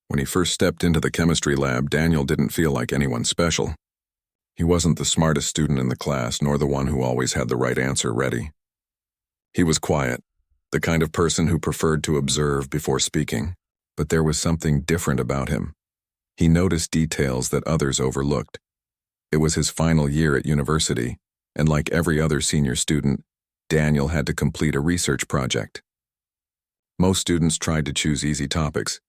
When he first stepped into the chemistry lab, Daniel didn't feel like anyone special. He wasn't the smartest student in the class, nor the one who always had the right answer ready. He was quiet, the kind of person who preferred to observe before speaking, but there was something different about him. He noticed details that others overlooked. It was his final year at university, and like every other senior student, Daniel had to complete a research project. Most students tried to choose easy topics,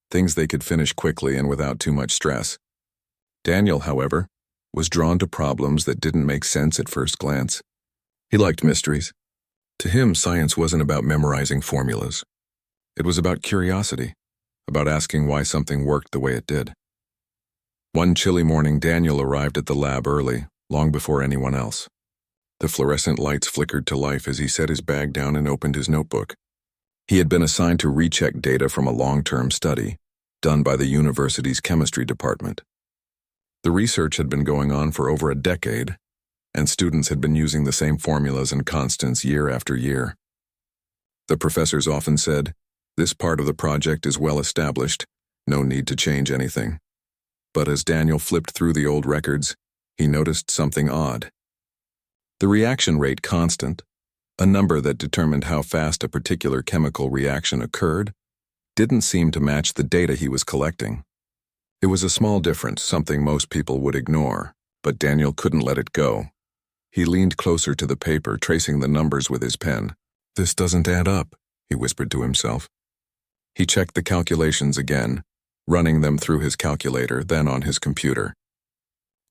things they could finish quickly and without too much stress. Daniel, however, was drawn to problems that didn't make sense at first glance. He liked mysteries. To him, science wasn't about memorizing formulas. It was about curiosity, about asking why something worked the way it did. One chilly morning, Daniel arrived at the lab early, long before anyone else. The fluorescent lights flickered to life as he set his bag down and opened his notebook. He had been assigned to recheck data from a long-term study done by the university's chemistry department. The research had been going on for over a decade, and students had been using the same formulas and constants year after year. The professors often said, "This part of the project is well established, no need to change anything." But as Daniel flipped through the old records, he noticed something odd. The reaction rate constant, a number that determined how fast a particular chemical reaction occurred, didn't seem to match the data he was collecting. It was a small difference, something most people would ignore, but Daniel couldn't let it go. He leaned closer to the paper, tracing the numbers with his pen. "This doesn't add up," he whispered to himself. He checked the calculations again, running them through his calculator, then on his computer.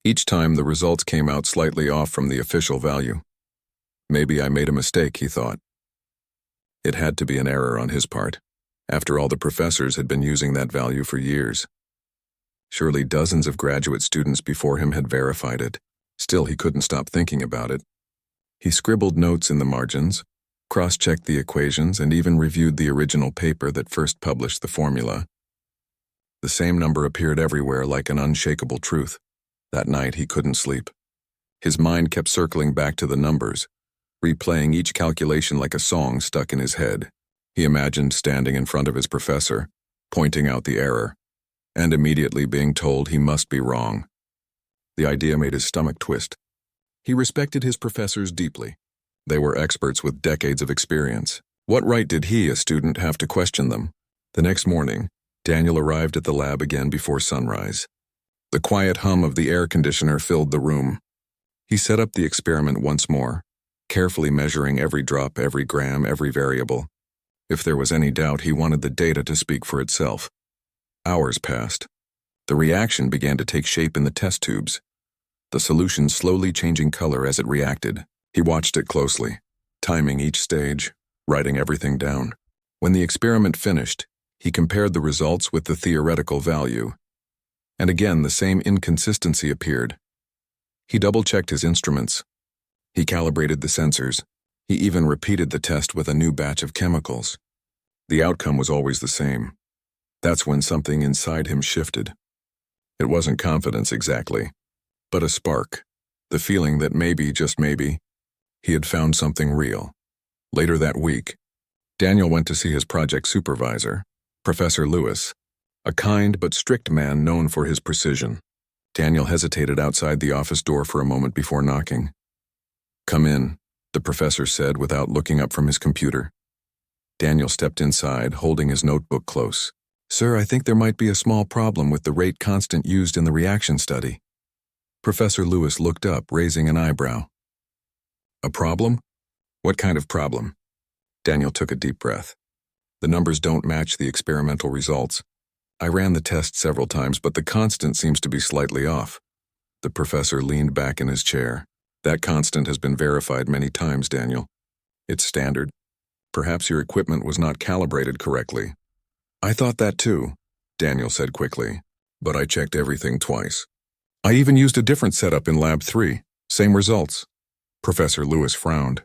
Each time the results came out slightly off from the official value. Maybe I made a mistake, he thought. It had to be an error on his part. After all, the professors had been using that value for years. Surely dozens of graduate students before him had verified it. Still, he couldn't stop thinking about it. He scribbled notes in the margins, cross-checked the equations, and even reviewed the original paper that first published the formula. The same number appeared everywhere like an unshakable truth. That night, he couldn't sleep. His mind kept circling back to the numbers, replaying each calculation like a song stuck in his head. He imagined standing in front of his professor, pointing out the error, and immediately being told he must be wrong. The idea made his stomach twist. He respected his professors deeply. They were experts with decades of experience. What right did he, a student, have to question them? The next morning, Daniel arrived at the lab again before sunrise. The quiet hum of the air conditioner filled the room. He set up the experiment once more, carefully measuring every drop, every gram, every variable. If there was any doubt, he wanted the data to speak for itself. Hours passed. The reaction began to take shape in the test tubes, the solution slowly changing color as it reacted. He watched it closely, timing each stage, writing everything down. When the experiment finished, he compared the results with the theoretical value, and again the same inconsistency appeared. He double-checked his instruments. He calibrated the sensors. He even repeated the test with a new batch of chemicals. The outcome was always the same. That's when something inside him shifted. It wasn't confidence exactly, but a spark, the feeling that maybe, just maybe, he had found something real. Later that week, Daniel went to see his project supervisor, Professor Lewis, a kind but strict man known for his precision. Daniel hesitated outside the office door for a moment before knocking. "Come in," the professor said without looking up from his computer. Daniel stepped inside, holding his notebook close. "Sir, I think there might be a small problem with the rate constant used in the reaction study." Professor Lewis looked up, raising an eyebrow. "A problem? What kind of problem?" Daniel took a deep breath. "The numbers don't match the experimental results. I ran the test several times, but the constant seems to be slightly off." The professor leaned back in his chair. "That constant has been verified many times, Daniel. It's standard. Perhaps your equipment was not calibrated correctly." "I thought that too," Daniel said quickly, "but I checked everything twice. I even used a different setup in Lab 3. Same results." Professor Lewis frowned.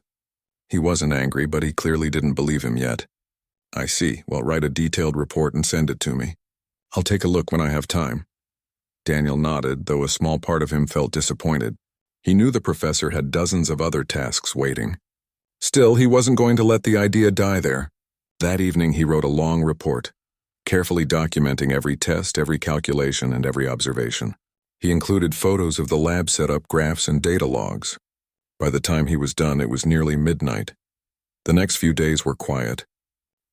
He wasn't angry, but he clearly didn't believe him yet. "I see. Well, write a detailed report and send it to me. I'll take a look when I have time." Daniel nodded, though a small part of him felt disappointed. He knew the professor had dozens of other tasks waiting. Still, he wasn't going to let the idea die there. That evening he wrote a long report, carefully documenting every test, every calculation, and every observation. He included photos of the lab setup, graphs, and data logs. By the time he was done, it was nearly midnight. The next few days were quiet.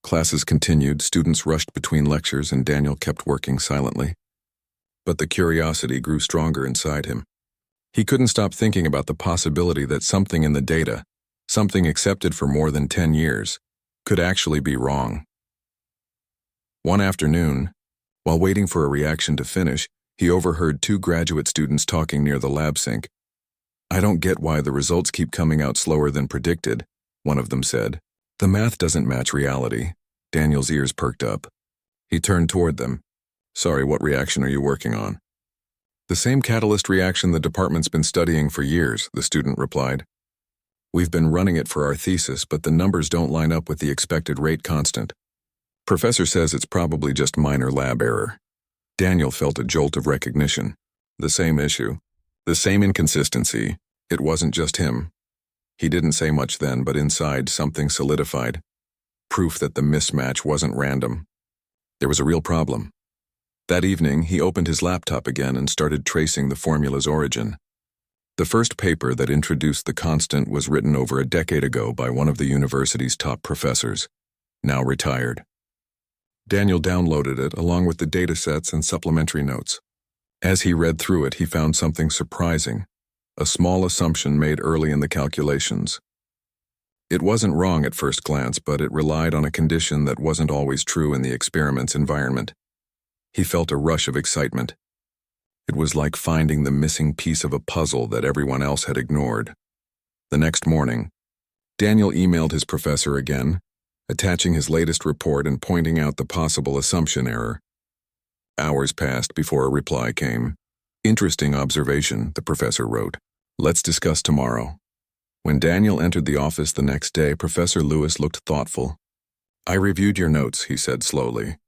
Classes continued, students rushed between lectures, and Daniel kept working silently. But the curiosity grew stronger inside him. He couldn't stop thinking about the possibility that something in the data, something accepted for more than 10 years, could actually be wrong. One afternoon, while waiting for a reaction to finish, he overheard two graduate students talking near the lab sink. "I don't get why the results keep coming out slower than predicted," one of them said. "The math doesn't match reality." Daniel's ears perked up. He turned toward them. "Sorry, what reaction are you working on?" "The same catalyst reaction the department's been studying for years," the student replied. "We've been running it for our thesis, but the numbers don't line up with the expected rate constant. Professor says it's probably just minor lab error." Daniel felt a jolt of recognition. The same issue. The same inconsistency. It wasn't just him. He didn't say much then, but inside something solidified. Proof that the mismatch wasn't random. There was a real problem. That evening, he opened his laptop again and started tracing the formula's origin. The first paper that introduced the constant was written over a decade ago by one of the university's top professors, now retired. Daniel downloaded it along with the datasets and supplementary notes. As he read through it, he found something surprising, a small assumption made early in the calculations. It wasn't wrong at first glance, but it relied on a condition that wasn't always true in the experiment's environment. He felt a rush of excitement. It was like finding the missing piece of a puzzle that everyone else had ignored. The next morning, Daniel emailed his professor again, attaching his latest report and pointing out the possible assumption error. Hours passed before a reply came. "Interesting observation," the professor wrote. "Let's discuss tomorrow." When Daniel entered the office the next day, Professor Lewis looked thoughtful. "I reviewed your notes," he said slowly.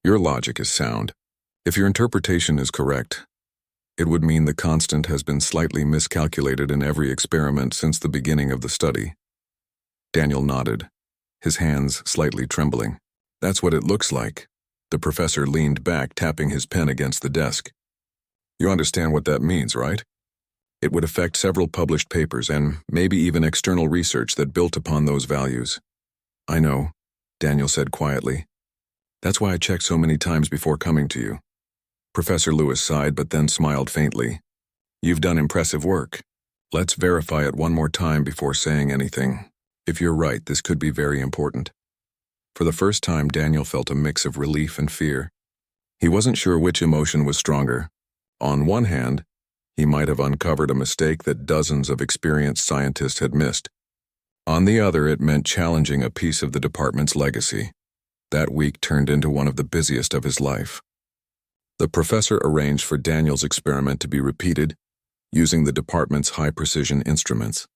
"Your logic is sound. If your interpretation is correct, it would mean the constant has been slightly miscalculated in every experiment since the beginning of the study." Daniel nodded, his hands slightly trembling. "That's what it looks like." The professor leaned back, tapping his pen against the desk. "You understand what that means, right? It would affect several published papers and maybe even external research that built upon those values." "I know," Daniel said quietly. "That's why I checked so many times before coming to you." Professor Lewis sighed but then smiled faintly. "You've done impressive work. Let's verify it one more time before saying anything. If you're right, this could be very important." For the first time, Daniel felt a mix of relief and fear. He wasn't sure which emotion was stronger. On one hand, he might have uncovered a mistake that dozens of experienced scientists had missed. On the other, it meant challenging a piece of the department's legacy. That week turned into one of the busiest of his life. The professor arranged for Daniel's experiment to be repeated, using the department's high-precision instruments.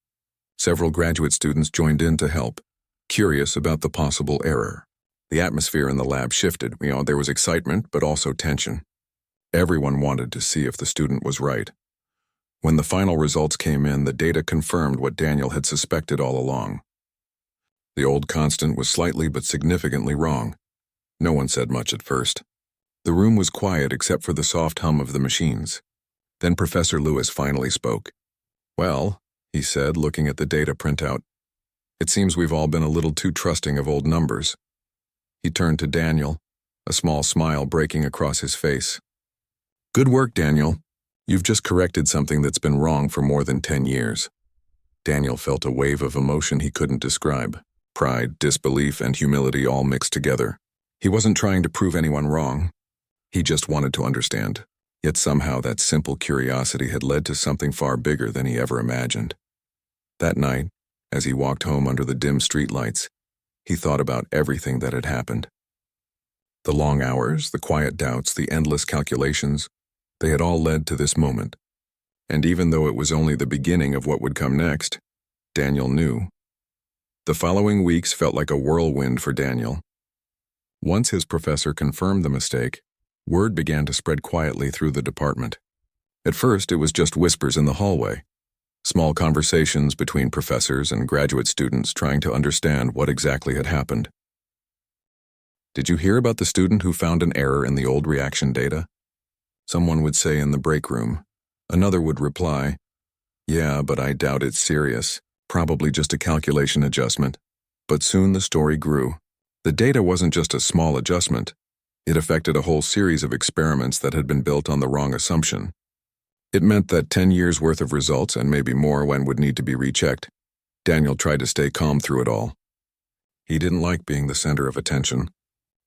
Several graduate students joined in to help, curious about the possible error. The atmosphere in the lab shifted. There was excitement, but also tension. Everyone wanted to see if the student was right. When the final results came in, the data confirmed what Daniel had suspected all along. The old constant was slightly but significantly wrong. No one said much at first. The room was quiet except for the soft hum of the machines. Then Professor Lewis finally spoke. "Well," he said, looking at the data printout, "it seems we've all been a little too trusting of old numbers." He turned to Daniel, a small smile breaking across his face. "Good work, Daniel. You've just corrected something that's been wrong for more than 10 years. Daniel felt a wave of emotion he couldn't describe. Pride, disbelief, and humility all mixed together. He wasn't trying to prove anyone wrong. He just wanted to understand. Yet somehow that simple curiosity had led to something far bigger than he ever imagined. That night, as he walked home under the dim streetlights, he thought about everything that had happened. The long hours, the quiet doubts, the endless calculations, they had all led to this moment. And even though it was only the beginning of what would come next, Daniel knew. The following weeks felt like a whirlwind for Daniel. Once his professor confirmed the mistake, word began to spread quietly through the department. At first, it was just whispers in the hallway, small conversations between professors and graduate students trying to understand what exactly had happened. Did you hear about the student who found an error in the old reaction data? Someone would say in the break room. Another would reply, yeah, but I doubt it's serious. Probably just a calculation adjustment. But soon the story grew. The data wasn't just a small adjustment. It affected a whole series of experiments that had been built on the wrong assumption. It meant that 10 years' worth of results, and maybe more when would need to be rechecked. Daniel tried to stay calm through it all. He didn't like being the center of attention.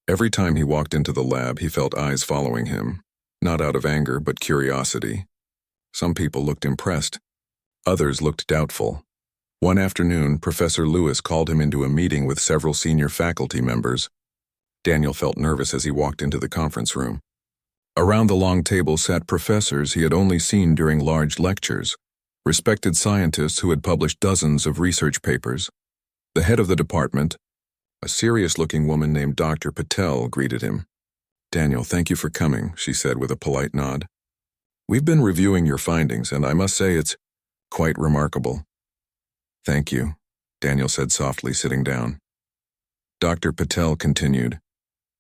Every time he walked into the lab, he felt eyes following him, not out of anger but curiosity. Some people looked impressed. Others looked doubtful. One afternoon, Professor Lewis called him into a meeting with several senior faculty members. Daniel felt nervous as he walked into the conference room. Around the long table sat professors he had only seen during large lectures, respected scientists who had published dozens of research papers. The head of the department, a serious-looking woman named Dr. Patel, greeted him. "Daniel, thank you for coming," she said with a polite nod. "We've been reviewing your findings, and I must say it's quite remarkable." "Thank you," Daniel said softly, sitting down. Dr. Patel continued,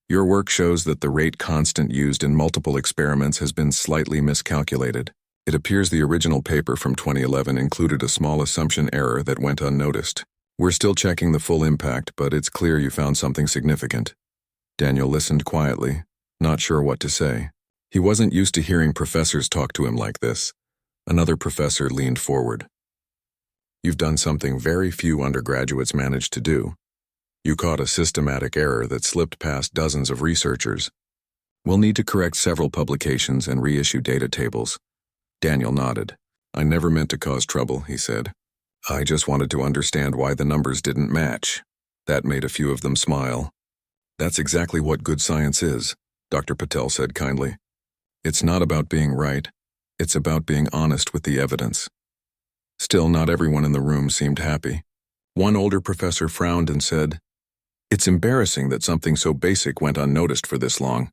"Your work shows that the rate constant used in multiple experiments has been slightly miscalculated. It appears the original paper from 2011 included a small assumption error that went unnoticed. We're still checking the full impact, but it's clear you found something significant." Daniel listened quietly, not sure what to say. He wasn't used to hearing professors talk to him like this. Another professor leaned forward. "You've done something very few undergraduates managed to do. You caught a systematic error that slipped past dozens of researchers. We'll need to correct several publications and reissue data tables." Daniel nodded. "I never meant to cause trouble," he said. "I just wanted to understand why the numbers didn't match." That made a few of them smile. "That's exactly what good science is," Dr. Patel said kindly. "It's not about being right. It's about being honest with the evidence." Still, not everyone in the room seemed happy. One older professor frowned and said, "It's embarrassing that something so basic went unnoticed for this long.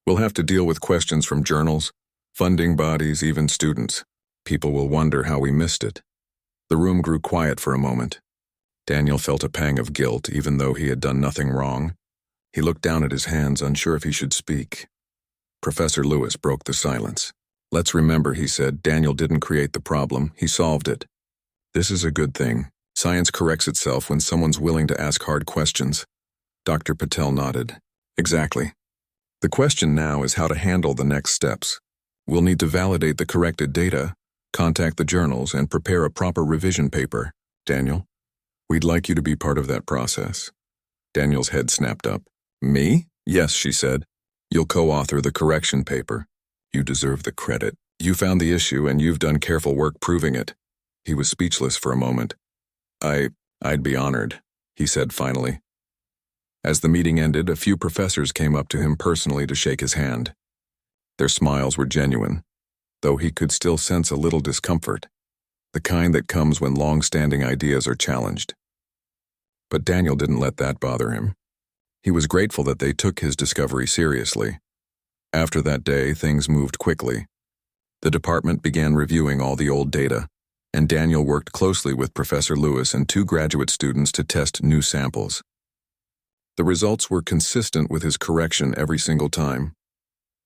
We'll have to deal with questions from journals, funding bodies, even students. People will wonder how we missed it." The room grew quiet for a moment. Daniel felt a pang of guilt, even though he had done nothing wrong. He looked down at his hands, unsure if he should speak. Professor Lewis broke the silence. "Let's remember," he said, "Daniel didn't create the problem, he solved it. This is a good thing. Science corrects itself when someone's willing to ask hard questions." Dr. Patel nodded. "Exactly. The question now is how to handle the next steps. We'll need to validate the corrected data, contact the journals, and prepare a proper revision paper. Daniel, we'd like you to be part of that process." Daniel's head snapped up. "Me?" "Yes," she said. "You'll co-author the correction paper. You deserve the credit. You found the issue, and you've done careful work proving it." He was speechless for a moment. I'd be honored," he said finally. As the meeting ended, a few professors came up to him personally to shake his hand. Their smiles were genuine, though he could still sense a little discomfort, the kind that comes when long-standing ideas are challenged. But Daniel didn't let that bother him. He was grateful that they took his discovery seriously. After that day, things moved quickly. The department began reviewing all the old data, and Daniel worked closely with Professor Lewis and 2 graduate students to test new samples. The results were consistent with his correction every single time.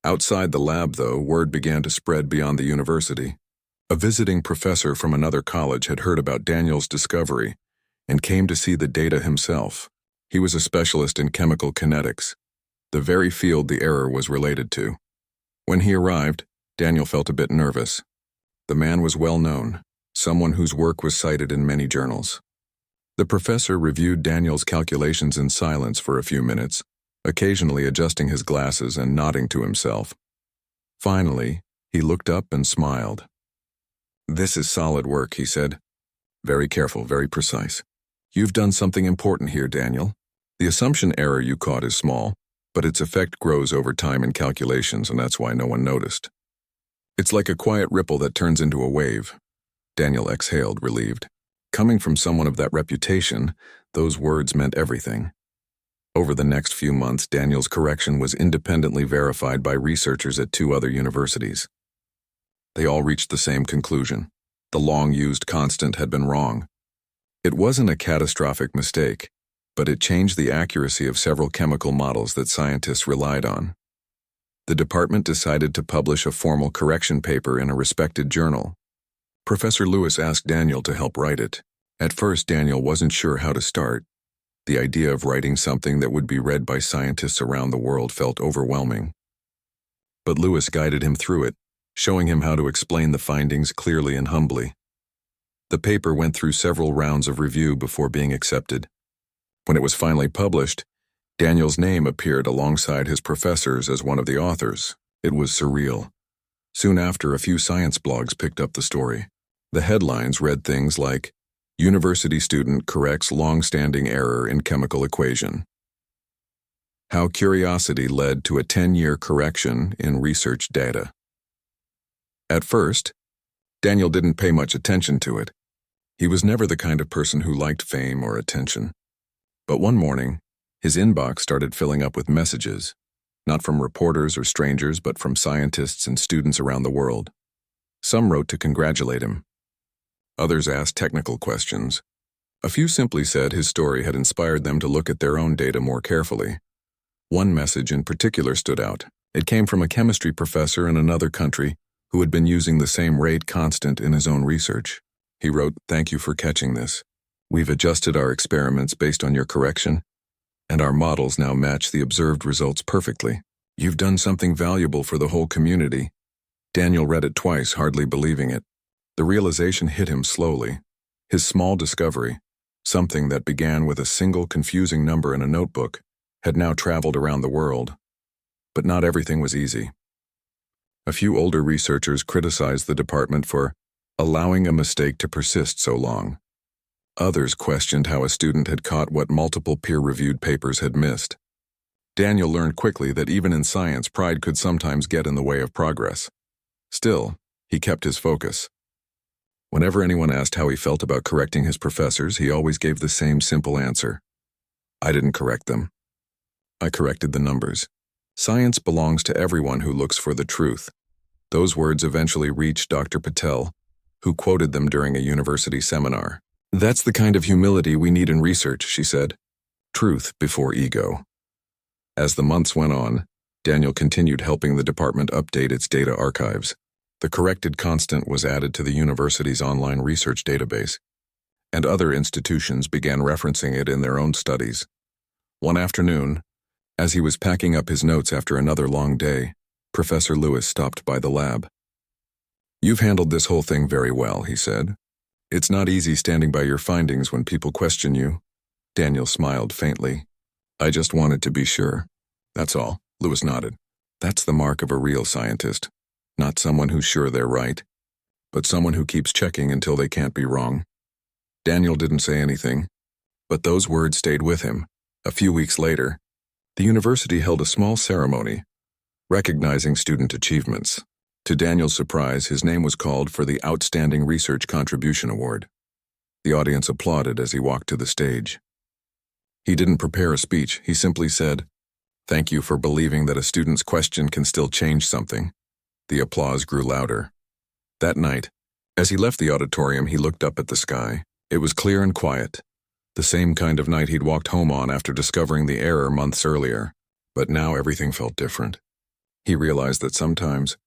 Outside the lab, though, word began to spread beyond the university. A visiting professor from another college had heard about Daniel's discovery and came to see the data himself. He was a specialist in chemical kinetics, the very field the error was related to. When he arrived, Daniel felt a bit nervous. The man was well known, someone whose work was cited in many journals. The professor reviewed Daniel's calculations in silence for a few minutes, occasionally adjusting his glasses and nodding to himself. Finally, he looked up and smiled. "This is solid work," he said. "Very careful, very precise. You've done something important here, Daniel. The assumption error you caught is small, but its effect grows over time in calculations, and that's why no one noticed. It's like a quiet ripple that turns into a wave." Daniel exhaled, relieved. Coming from someone of that reputation, those words meant everything. Over the next few months, Daniel's correction was independently verified by researchers at 2 other universities. They all reached the same conclusion. The long-used constant had been wrong. It wasn't a catastrophic mistake. but it changed the accuracy of several chemical models that scientists relied on. The department decided to publish a formal correction paper in a respected journal. Professor Lewis asked Daniel to help write it. At first, Daniel wasn't sure how to start. The idea of writing something that would be read by scientists around the world felt overwhelming. But Lewis guided him through it, showing him how to explain the findings clearly and humbly. The paper went through several rounds of review before being accepted. When it was finally published, Daniel's name appeared alongside his professors as one of the authors. It was surreal. Soon after, a few science blogs picked up the story. The headlines read things like, "University student corrects long-standing error in chemical equation." How curiosity led to a 10-year correction in research data. At first, Daniel didn't pay much attention to it. He was never the kind of person who liked fame or attention. But one morning, his inbox started filling up with messages, not from reporters or strangers, but from scientists and students around the world. Some wrote to congratulate him. Others asked technical questions. A few simply said his story had inspired them to look at their own data more carefully. One message in particular stood out. It came from a chemistry professor in another country who had been using the same rate constant in his own research. He wrote, "Thank you for catching this. We've adjusted our experiments based on your correction, and our models now match the observed results perfectly. You've done something valuable for the whole community." Daniel read it twice, hardly believing it. The realization hit him slowly. His small discovery, something that began with a single confusing number in a notebook, had now traveled around the world. But not everything was easy. A few older researchers criticized the department for allowing a mistake to persist so long. Others questioned how a student had caught what multiple peer-reviewed papers had missed. Daniel learned quickly that even in science, pride could sometimes get in the way of progress. Still, he kept his focus. Whenever anyone asked how he felt about correcting his professors, he always gave the same simple answer. "I didn't correct them. I corrected the numbers." Science belongs to everyone who looks for the truth. Those words eventually reached Dr. Patel, who quoted them during a university seminar. "That's the kind of humility we need in research," she said. Truth before ego. As the months went on, Daniel continued helping the department update its data archives. The corrected constant was added to the university's online research database, and other institutions began referencing it in their own studies. One afternoon, as he was packing up his notes after another long day, Professor Lewis stopped by the lab. "You've handled this whole thing very well," he said. "It's not easy standing by your findings when people question you." Daniel smiled faintly. "I just wanted to be sure. That's all." Lewis nodded. "That's the mark of a real scientist. Not someone who's sure they're right, but someone who keeps checking until they can't be wrong." Daniel didn't say anything, but those words stayed with him. A few weeks later, the university held a small ceremony, recognizing student achievements. To Daniel's surprise, his name was called for the Outstanding Research Contribution Award. The audience applauded as he walked to the stage. He didn't prepare a speech. He simply said, "Thank you for believing that a student's question can still change something." The applause grew louder. That night, as he left the auditorium, he looked up at the sky. It was clear and quiet, the same kind of night he'd walked home on after discovering the error months earlier. But now everything felt different. He realized that sometimes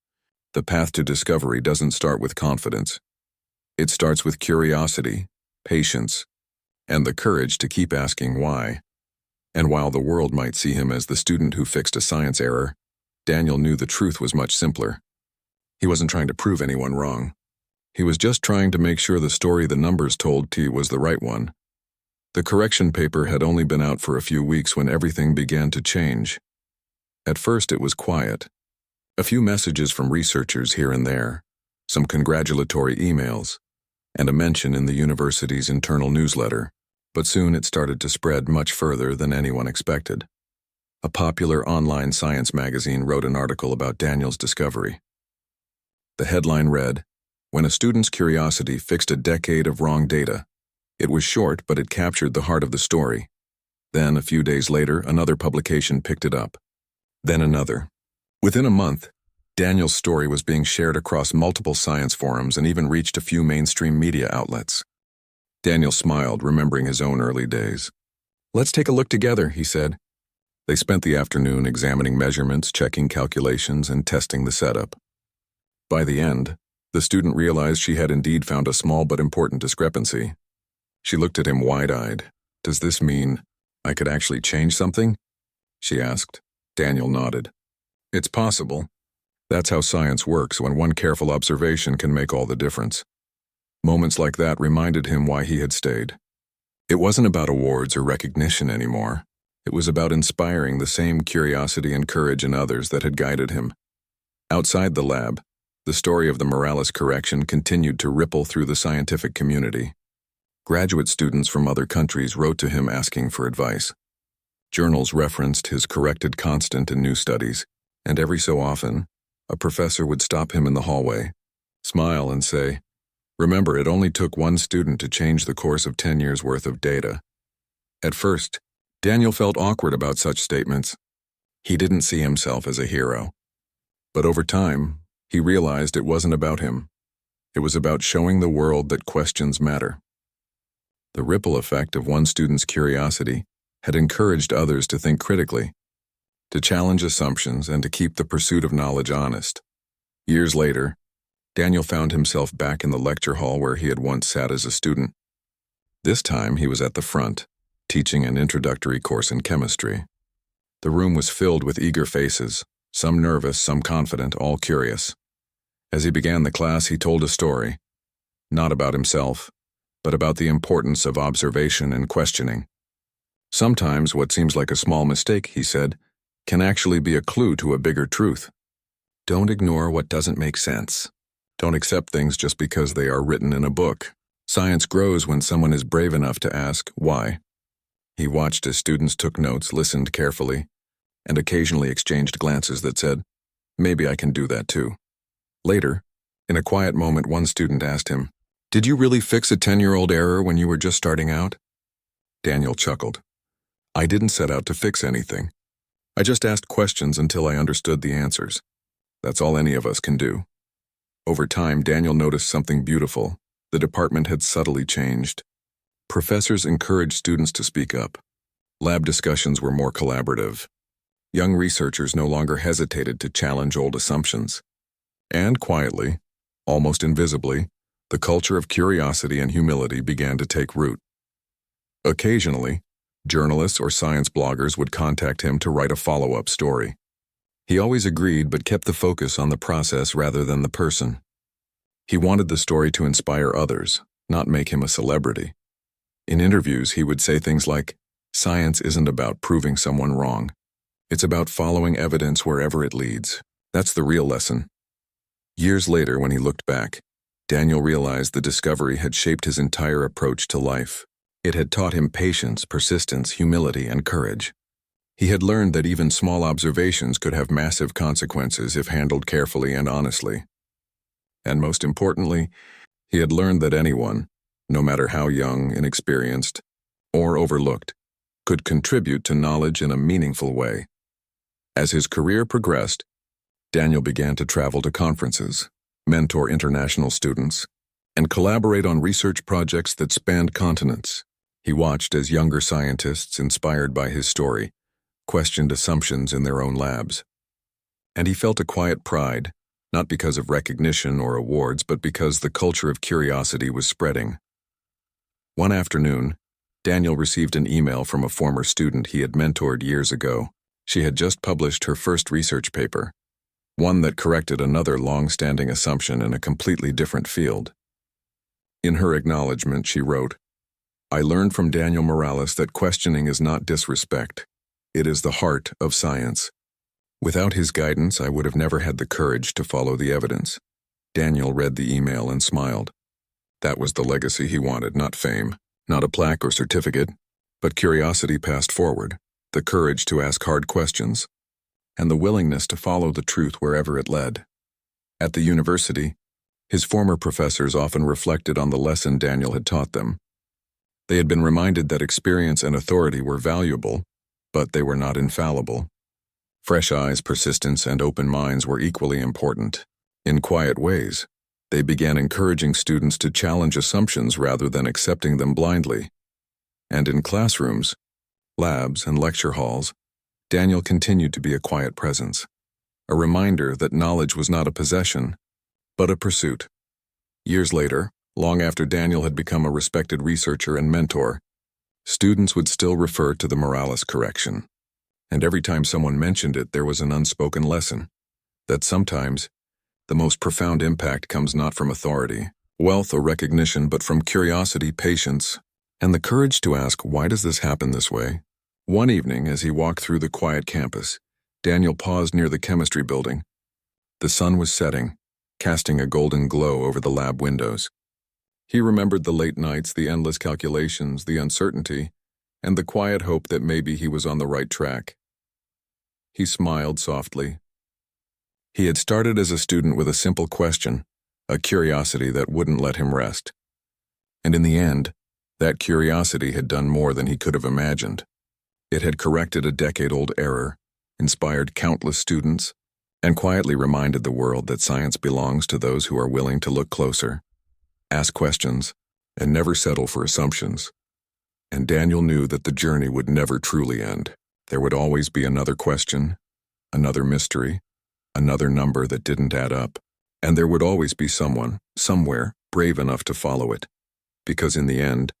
the path to discovery doesn't start with confidence. It starts with curiosity, patience, and the courage to keep asking why. And while the world might see him as the student who fixed a science error, Daniel knew the truth was much simpler. He wasn't trying to prove anyone wrong. He was just trying to make sure the story the numbers told T was the right one. The correction paper had only been out for a few weeks when everything began to change. At first it was quiet. A few messages from researchers here and there, some congratulatory emails, and a mention in the university's internal newsletter. But soon it started to spread much further than anyone expected. A popular online science magazine wrote an article about Daniel's discovery. The headline read, "When a student's curiosity fixed a decade of wrong data." It was short, but it captured the heart of the story. Then, a few days later, another publication picked it up. Then another. Within a month, Daniel's story was being shared across multiple science forums and even reached a few mainstream media outlets. Daniel smiled, remembering his own early days. "Let's take a look together," he said. They spent the afternoon examining measurements, checking calculations, and testing the setup. By the end, the student realized she had indeed found a small but important discrepancy. She looked at him wide-eyed. "Does this mean I could actually change something?" she asked. Daniel nodded. "It's possible. That's how science works, when one careful observation can make all the difference." Moments like that reminded him why he had stayed. It wasn't about awards or recognition anymore. It was about inspiring the same curiosity and courage in others that had guided him. Outside the lab, the story of the Morales correction continued to ripple through the scientific community. Graduate students from other countries wrote to him asking for advice. Journals referenced his corrected constant in new studies, and every so often, a professor would stop him in the hallway, smile, and say, "Remember, it only took one student to change the course of 10 years' worth of data." At first, Daniel felt awkward about such statements. He didn't see himself as a hero. But over time, he realized it wasn't about him. It was about showing the world that questions matter. The ripple effect of one student's curiosity had encouraged others to think critically, to challenge assumptions, and to keep the pursuit of knowledge honest. Years later, Daniel found himself back in the lecture hall where he had once sat as a student. This time he was at the front, teaching an introductory course in chemistry. The room was filled with eager faces, some nervous, some confident, all curious. As he began the class, he told a story, not about himself, but about the importance of observation and questioning. "Sometimes what seems like a small mistake," he said, "can actually be a clue to a bigger truth. Don't ignore what doesn't make sense. Don't accept things just because they are written in a book. Science grows when someone is brave enough to ask why." He watched as students took notes, listened carefully, and occasionally exchanged glances that said, "Maybe I can do that too." Later, in a quiet moment, one student asked him, "Did you really fix a 10-year-old error when you were just starting out?" Daniel chuckled. "I didn't set out to fix anything. I just asked questions until I understood the answers. That's all any of us can do." Over time, Daniel noticed something beautiful. The department had subtly changed. Professors encouraged students to speak up. Lab discussions were more collaborative. Young researchers no longer hesitated to challenge old assumptions. And quietly, almost invisibly, the culture of curiosity and humility began to take root. Occasionally, journalists or science bloggers would contact him to write a follow-up story. He always agreed but kept the focus on the process rather than the person. He wanted the story to inspire others, not make him a celebrity. In interviews, he would say things like, "Science isn't about proving someone wrong. It's about following evidence wherever it leads. That's the real lesson." Years later, when he looked back, Daniel realized the discovery had shaped his entire approach to life. It had taught him patience, persistence, humility, and courage. He had learned that even small observations could have massive consequences if handled carefully and honestly. And most importantly, he had learned that anyone, no matter how young, inexperienced, or overlooked, could contribute to knowledge in a meaningful way. As his career progressed, Daniel began to travel to conferences, mentor international students, and collaborate on research projects that spanned continents. He watched as younger scientists, inspired by his story, questioned assumptions in their own labs. And he felt a quiet pride, not because of recognition or awards, but because the culture of curiosity was spreading. One afternoon, Daniel received an email from a former student he had mentored years ago. She had just published her first research paper, one that corrected another long-standing assumption in a completely different field. In her acknowledgement, she wrote, "I learned from Daniel Morales that questioning is not disrespect. It is the heart of science. Without his guidance, I would have never had the courage to follow the evidence." Daniel read the email and smiled. That was the legacy he wanted, not fame, not a plaque or certificate, but curiosity passed forward, the courage to ask hard questions, and the willingness to follow the truth wherever it led. At the university, his former professors often reflected on the lesson Daniel had taught them. They had been reminded that experience and authority were valuable, but they were not infallible. Fresh eyes, persistence, and open minds were equally important. In quiet ways, they began encouraging students to challenge assumptions rather than accepting them blindly. And in classrooms, labs, and lecture halls, Daniel continued to be a quiet presence, a reminder that knowledge was not a possession, but a pursuit. Years later, long after Daniel had become a respected researcher and mentor, students would still refer to the Morales correction. And every time someone mentioned it, there was an unspoken lesson that sometimes the most profound impact comes not from authority, wealth, or recognition, but from curiosity, patience, and the courage to ask, why does this happen this way? One evening, as he walked through the quiet campus, Daniel paused near the chemistry building. The sun was setting, casting a golden glow over the lab windows. He remembered the late nights, the endless calculations, the uncertainty, and the quiet hope that maybe he was on the right track. He smiled softly. He had started as a student with a simple question, a curiosity that wouldn't let him rest. And in the end, that curiosity had done more than he could have imagined. It had corrected a decade-old error, inspired countless students, and quietly reminded the world that science belongs to those who are willing to look closer, ask questions, and never settle for assumptions. And Daniel knew that the journey would never truly end. There would always be another question, another mystery, another number that didn't add up. And there would always be someone, somewhere, brave enough to follow it. Because in the end,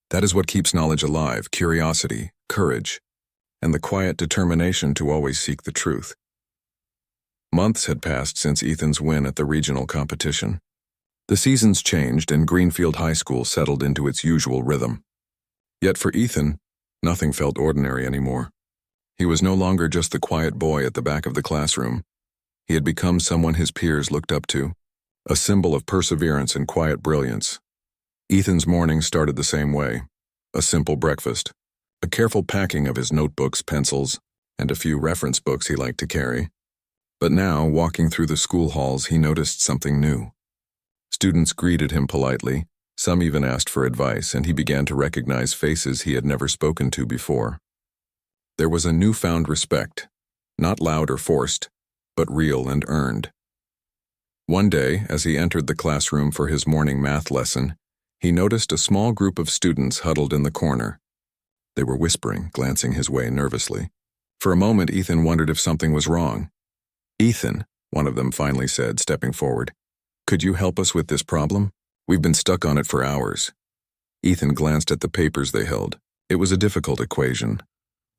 that is what keeps knowledge alive: curiosity, courage, and the quiet determination to always seek the truth. Months had passed since Ethan's win at the regional competition. The seasons changed and Greenfield High School settled into its usual rhythm. Yet for Ethan, nothing felt ordinary anymore. He was no longer just the quiet boy at the back of the classroom. He had become someone his peers looked up to, a symbol of perseverance and quiet brilliance. Ethan's mornings started the same way: a simple breakfast, a careful packing of his notebooks, pencils, and a few reference books he liked to carry. But now, walking through the school halls, he noticed something new. Students greeted him politely, some even asked for advice, and he began to recognize faces he had never spoken to before. There was a newfound respect, not loud or forced, but real and earned. One day, as he entered the classroom for his morning math lesson, he noticed a small group of students huddled in the corner. They were whispering, glancing his way nervously. For a moment, Ethan wondered if something was wrong. "Ethan," one of them finally said, stepping forward, "could you help us with this problem? We've been stuck on it for hours." Ethan glanced at the papers they held. It was a difficult equation,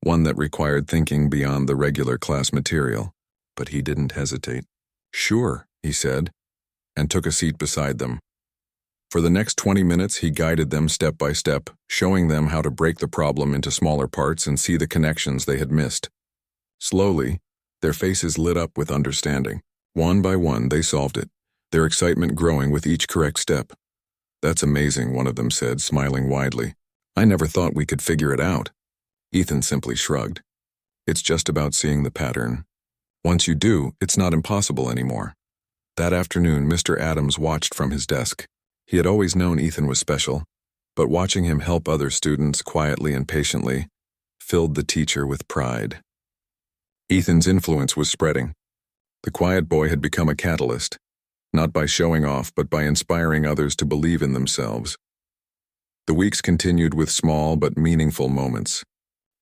one that required thinking beyond the regular class material. But he didn't hesitate. "Sure," he said, and took a seat beside them. For the next 20 minutes, he guided them step by step, showing them how to break the problem into smaller parts and see the connections they had missed. Slowly, their faces lit up with understanding. One by one, they solved it, their excitement growing with each correct step. "That's amazing," one of them said, smiling widely. "I never thought we could figure it out." Ethan simply shrugged. "It's just about seeing the pattern. Once you do, it's not impossible anymore." That afternoon, Mr. Adams watched from his desk. He had always known Ethan was special, but watching him help other students quietly and patiently filled the teacher with pride. Ethan's influence was spreading. The quiet boy had become a catalyst, not by showing off, but by inspiring others to believe in themselves. The weeks continued with small but meaningful moments.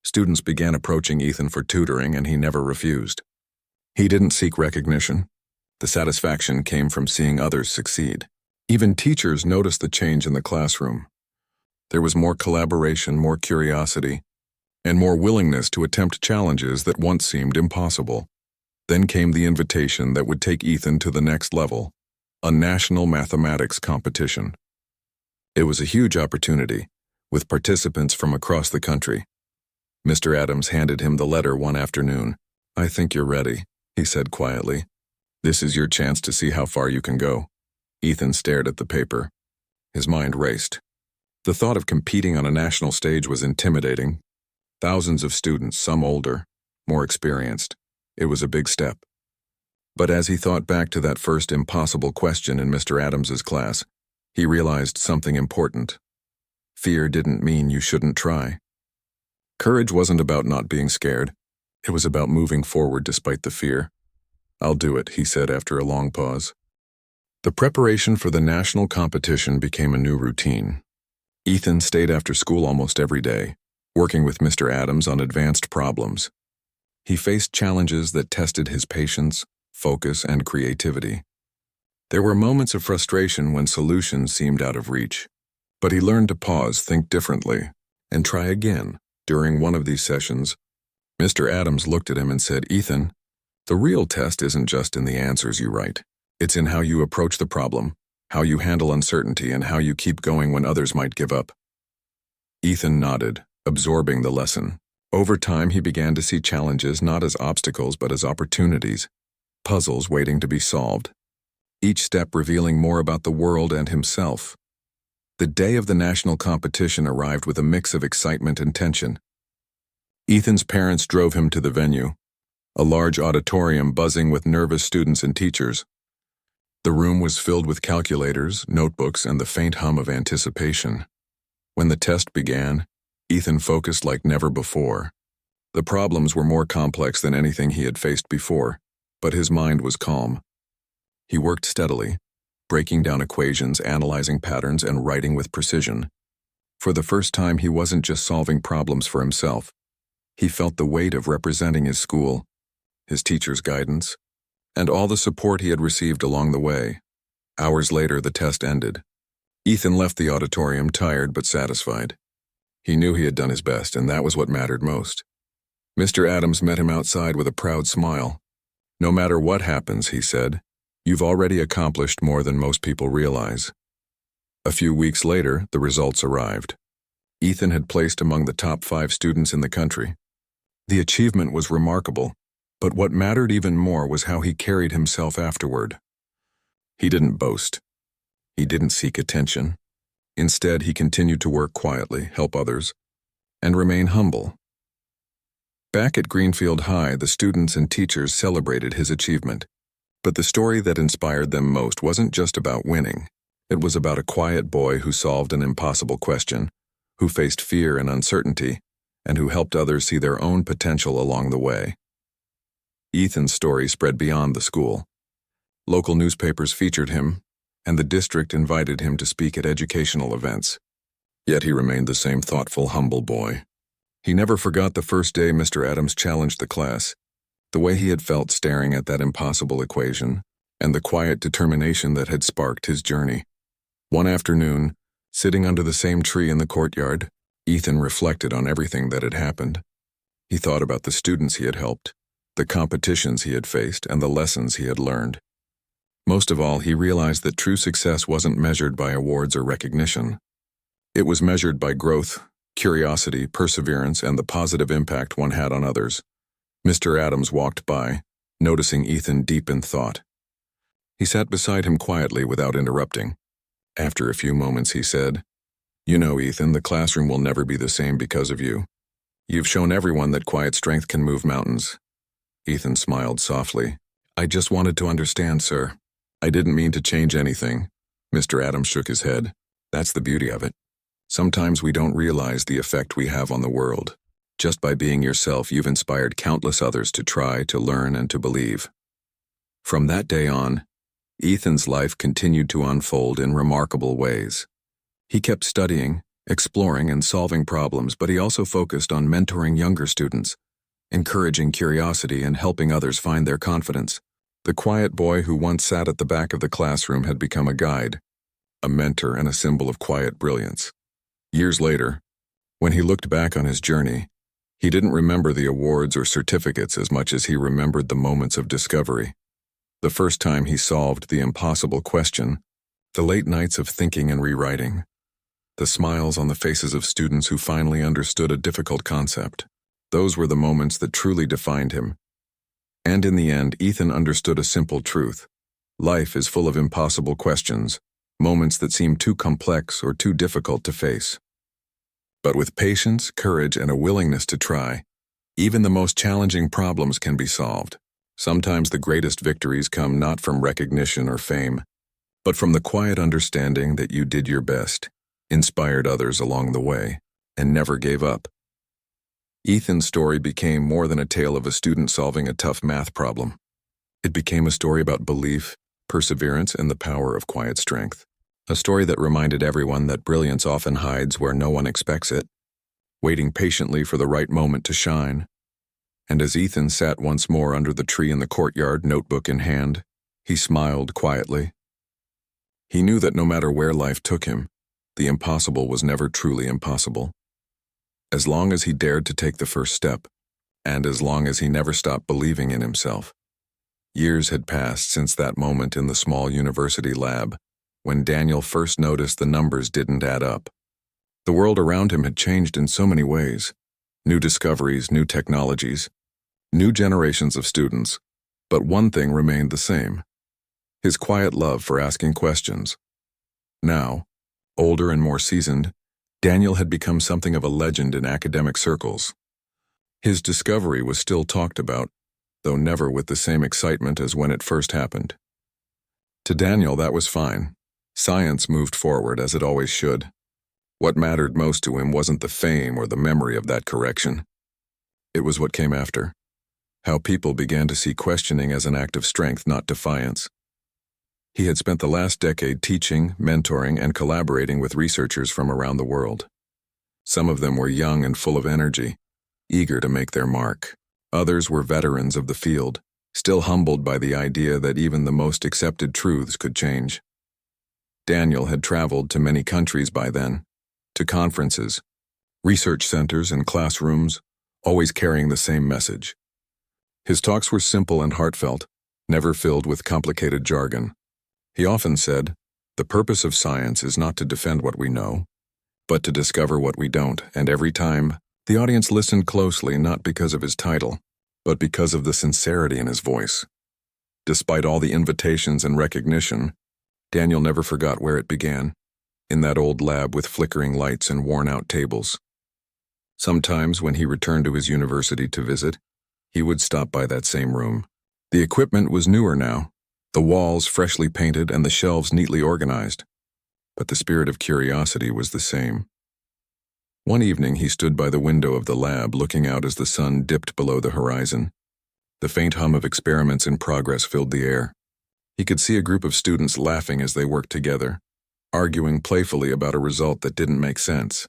Students began approaching Ethan for tutoring, and he never refused. He didn't seek recognition. The satisfaction came from seeing others succeed. Even teachers noticed the change in the classroom. There was more collaboration, more curiosity, and more willingness to attempt challenges that once seemed impossible. Then came the invitation that would take Ethan to the next level: a national mathematics competition. It was a huge opportunity, with participants from across the country. Mr. Adams handed him the letter one afternoon. "I think you're ready," he said quietly. "This is your chance to see how far you can go." Ethan stared at the paper. His mind raced. The thought of competing on a national stage was intimidating. Thousands of students, some older, more experienced. It was a big step. But as he thought back to that first impossible question in Mr. Adams's class, he realized something important. Fear didn't mean you shouldn't try. Courage wasn't about not being scared. It was about moving forward despite the fear. "I'll do it," he said after a long pause. The preparation for the national competition became a new routine. Ethan stayed after school almost every day, working with Mr. Adams on advanced problems. He faced challenges that tested his patience, focus, and creativity. There were moments of frustration when solutions seemed out of reach, but he learned to pause, think differently, and try again. During one of these sessions, Mr. Adams looked at him and said, "Ethan, the real test isn't just in the answers you write. It's in how you approach the problem, how you handle uncertainty, and how you keep going when others might give up." Ethan nodded, absorbing the lesson. Over time, he began to see challenges not as obstacles but as opportunities, puzzles waiting to be solved, each step revealing more about the world and himself. The day of the national competition arrived with a mix of excitement and tension. Ethan's parents drove him to the venue, a large auditorium buzzing with nervous students and teachers. The room was filled with calculators, notebooks, and the faint hum of anticipation. When the test began, Ethan focused like never before. The problems were more complex than anything he had faced before, but his mind was calm. He worked steadily, breaking down equations, analyzing patterns, and writing with precision. For the first time, he wasn't just solving problems for himself. He felt the weight of representing his school, his teacher's guidance, and all the support he had received along the way. Hours later, the test ended. Ethan left the auditorium tired but satisfied. He knew he had done his best, and that was what mattered most. Mr. Adams met him outside with a proud smile. "No matter what happens," he said, "you've already accomplished more than most people realize." A few weeks later, the results arrived. Ethan had placed among the top 5 students in the country. The achievement was remarkable, but what mattered even more was how he carried himself afterward. He didn't boast. He didn't seek attention. Instead, he continued to work quietly, help others, and remain humble. Back at Greenfield High, the students and teachers celebrated his achievement. But the story that inspired them most wasn't just about winning. It was about a quiet boy who solved an impossible question, who faced fear and uncertainty, and who helped others see their own potential along the way. Ethan's story spread beyond the school. Local newspapers featured him, and the district invited him to speak at educational events. Yet he remained the same thoughtful, humble boy. He never forgot the first day Mr. Adams challenged the class, the way he had felt staring at that impossible equation, and the quiet determination that had sparked his journey. One afternoon, sitting under the same tree in the courtyard, Ethan reflected on everything that had happened. He thought about the students he had helped, the competitions he had faced, and the lessons he had learned. Most of all, he realized that true success wasn't measured by awards or recognition. It was measured by growth, curiosity, perseverance, and the positive impact one had on others. Mr. Adams walked by, noticing Ethan deep in thought. He sat beside him quietly without interrupting. After a few moments, he said, "You know, Ethan, the classroom will never be the same because of you. You've shown everyone that quiet strength can move mountains." Ethan smiled softly. "I just wanted to understand, sir. I didn't mean to change anything." Mr. Adams shook his head. "That's the beauty of it. Sometimes we don't realize the effect we have on the world. Just by being yourself, you've inspired countless others to try, to learn, and to believe." From that day on, Ethan's life continued to unfold in remarkable ways. He kept studying, exploring, and solving problems, but he also focused on mentoring younger students, encouraging curiosity, and helping others find their confidence. The quiet boy who once sat at the back of the classroom had become a guide, a mentor, and a symbol of quiet brilliance. Years later, when he looked back on his journey, he didn't remember the awards or certificates as much as he remembered the moments of discovery. The first time he solved the impossible question, the late nights of thinking and rewriting, the smiles on the faces of students who finally understood a difficult concept. Those were the moments that truly defined him. And in the end, Ethan understood a simple truth. Life is full of impossible questions, moments that seem too complex or too difficult to face. But with patience, courage, and a willingness to try, even the most challenging problems can be solved. Sometimes the greatest victories come not from recognition or fame, but from the quiet understanding that you did your best, inspired others along the way, and never gave up. Ethan's story became more than a tale of a student solving a tough math problem. It became a story about belief, perseverance, and the power of quiet strength. A story that reminded everyone that brilliance often hides where no one expects it. waiting patiently for the right moment to shine. And as Ethan sat once more under the tree in the courtyard, notebook in hand, he smiled quietly. He knew that no matter where life took him, the impossible was never truly impossible. As long as he dared to take the first step, and as long as he never stopped believing in himself. Years had passed since that moment in the small university lab, when Daniel first noticed the numbers didn't add up. The world around him had changed in so many ways. New discoveries, new technologies, new generations of students, but one thing remained the same: his quiet love for asking questions. Now, older and more seasoned, Daniel had become something of a legend in academic circles. His discovery was still talked about, though never with the same excitement as when it first happened. To Daniel, that was fine. Science moved forward as it always should. What mattered most to him wasn't the fame or the memory of that correction. It was what came after. How people began to see questioning as an act of strength, not defiance. He had spent the last decade teaching, mentoring, and collaborating with researchers from around the world. Some of them were young and full of energy, eager to make their mark. Others were veterans of the field, still humbled by the idea that even the most accepted truths could change. Daniel had traveled to many countries by then, to conferences, research centers, and classrooms, always carrying the same message. His talks were simple and heartfelt, never filled with complicated jargon. He often said, "The purpose of science is not to defend what we know, but to discover what we don't," and every time, the audience listened closely, not because of his title, but because of the sincerity in his voice. Despite all the invitations and recognition, Daniel never forgot where it began, in that old lab with flickering lights and worn-out tables. Sometimes, when he returned to his university to visit, he would stop by that same room. The equipment was newer now, the walls freshly painted and the shelves neatly organized, but the spirit of curiosity was the same. One evening he stood by the window of the lab, looking out as the sun dipped below the horizon. The faint hum of experiments in progress filled the air. He could see a group of students laughing as they worked together, arguing playfully about a result that didn't make sense.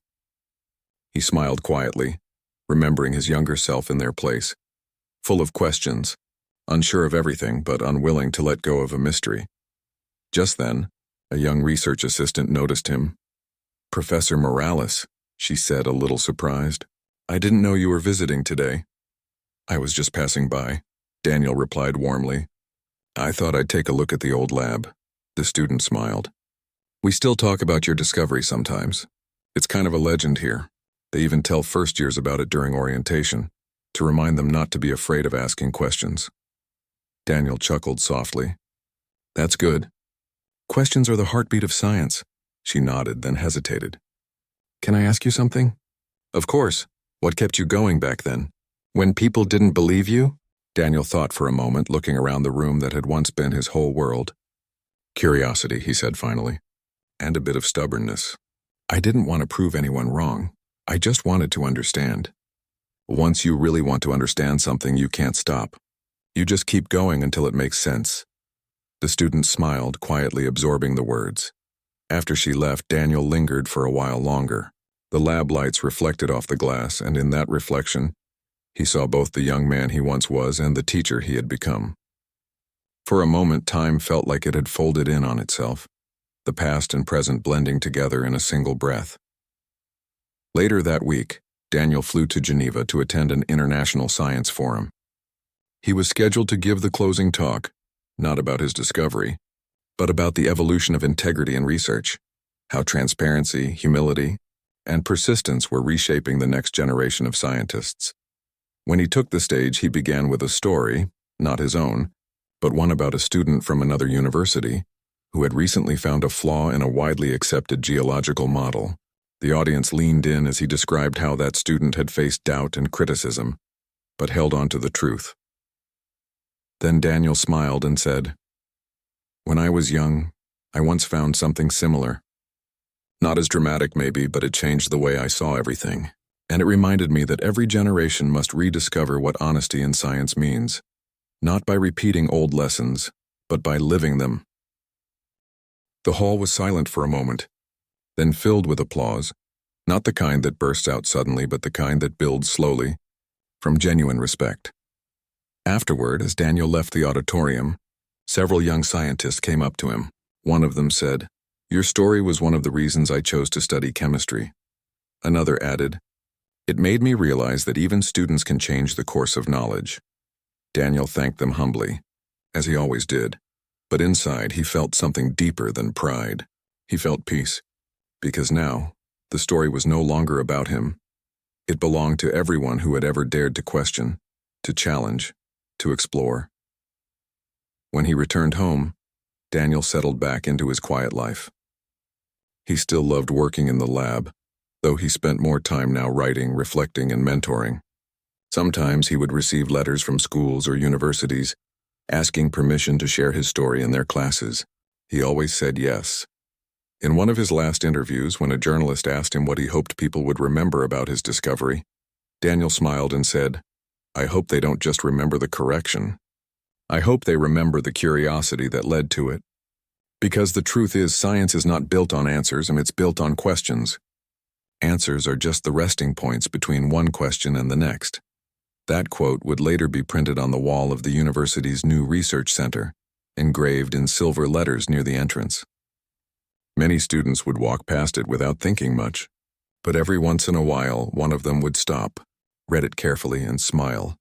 He smiled quietly, remembering his younger self in their place, full of questions, unsure of everything but unwilling to let go of a mystery. Just then, a young research assistant noticed him. "Professor Morales," she said, a little surprised. "I didn't know you were visiting today." "I was just passing by," Daniel replied warmly. "I thought I'd take a look at the old lab." The student smiled. "We still talk about your discovery sometimes. It's kind of a legend here. They even tell first years about it during orientation, to remind them not to be afraid of asking questions." Daniel chuckled softly. "That's good. Questions are the heartbeat of science." She nodded, then hesitated. "Can I ask you something?" "Of course. What kept you going back then? When people didn't believe you?" Daniel thought for a moment, looking around the room that had once been his whole world. "Curiosity," he said finally, "and a bit of stubbornness. I didn't want to prove anyone wrong. I just wanted to understand. Once you really want to understand something, you can't stop. You just keep going until it makes sense." The student smiled, quietly absorbing the words. After she left, Daniel lingered for a while longer. The lab lights reflected off the glass, and in that reflection, he saw both the young man he once was and the teacher he had become. For a moment, time felt like it had folded in on itself, the past and present blending together in a single breath. Later that week, Daniel flew to Geneva to attend an international science forum. He was scheduled to give the closing talk, not about his discovery, but about the evolution of integrity in research, how transparency, humility, and persistence were reshaping the next generation of scientists. When he took the stage, he began with a story, not his own, but one about a student from another university who had recently found a flaw in a widely accepted geological model. The audience leaned in as he described how that student had faced doubt and criticism, but held on to the truth. Then Daniel smiled and said, "When I was young, I once found something similar. Not as dramatic maybe, but it changed the way I saw everything. And it reminded me that every generation must rediscover what honesty in science means, not by repeating old lessons, but by living them." The hall was silent for a moment, then filled with applause, Not the kind that bursts out suddenly, but the kind that builds slowly, from genuine respect. Afterward, as Daniel left the auditorium, several young scientists came up to him. One of them said, "Your story was one of the reasons I chose to study chemistry." Another added, "It made me realize that even students can change the course of knowledge." Daniel thanked them humbly, as he always did, but inside he felt something deeper than pride. He felt peace, because now the story was no longer about him. It belonged to everyone who had ever dared to question, to challenge, to explore. When he returned home, Daniel settled back into his quiet life. He still loved working in the lab, though he spent more time now writing, reflecting, and mentoring. Sometimes he would receive letters from schools or universities, asking permission to share his story in their classes. He always said yes. In one of his last interviews, when a journalist asked him what he hoped people would remember about his discovery, Daniel smiled and said, "I hope they don't just remember the correction. I hope they remember the curiosity that led to it. Because the truth is, science is not built on answers, and it's built on questions. Answers are just the resting points between one question and the next." That quote would later be printed on the wall of the university's new research center, engraved in silver letters near the entrance. Many students would walk past it without thinking much, but every once in a while one of them would stop, read it carefully, and smile,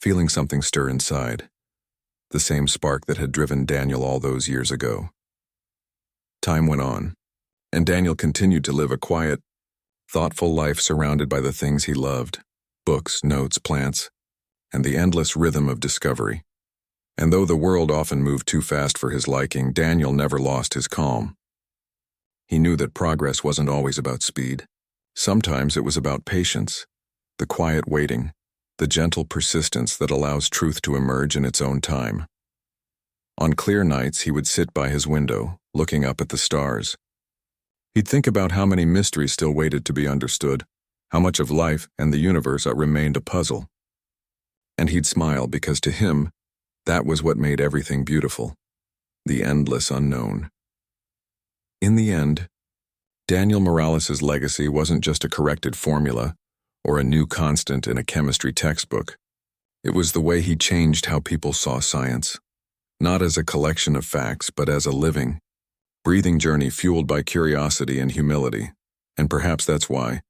feeling something stir inside, the same spark that had driven Daniel all those years ago. Time went on, and Daniel continued to live a quiet, thoughtful life surrounded by the things he loved: books, notes, plants, and the endless rhythm of discovery. And though the world often moved too fast for his liking, Daniel never lost his calm. He knew that progress wasn't always about speed. Sometimes it was about patience, the quiet waiting, the gentle persistence that allows truth to emerge in its own time. On clear nights, he would sit by his window, looking up at the stars. He'd think about how many mysteries still waited to be understood, how much of life and the universe remained a puzzle. And he'd smile because to him, that was what made everything beautiful, the endless unknown. In the end, Daniel Morales's legacy wasn't just a corrected formula or a new constant in a chemistry textbook. It was the way he changed how people saw science, not as a collection of facts, but as a living, breathing journey fueled by curiosity and humility. And perhaps that's why,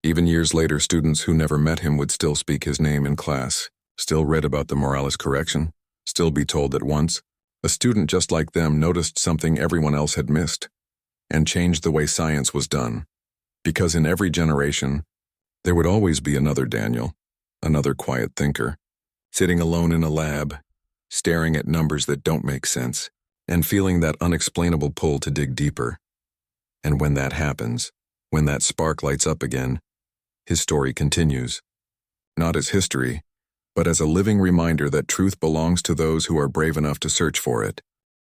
even years later, students who never met him would still speak his name in class, still read about the Morales correction, still be told that once, a student just like them noticed something everyone else had missed, and changed the way science was done. Because in every generation, there would always be another Daniel, another quiet thinker, sitting alone in a lab, staring at numbers that don't make sense, and feeling that unexplainable pull to dig deeper. And when that happens, when that spark lights up again, his story continues. Not as history, but as a living reminder that truth belongs to those who are brave enough to search for it.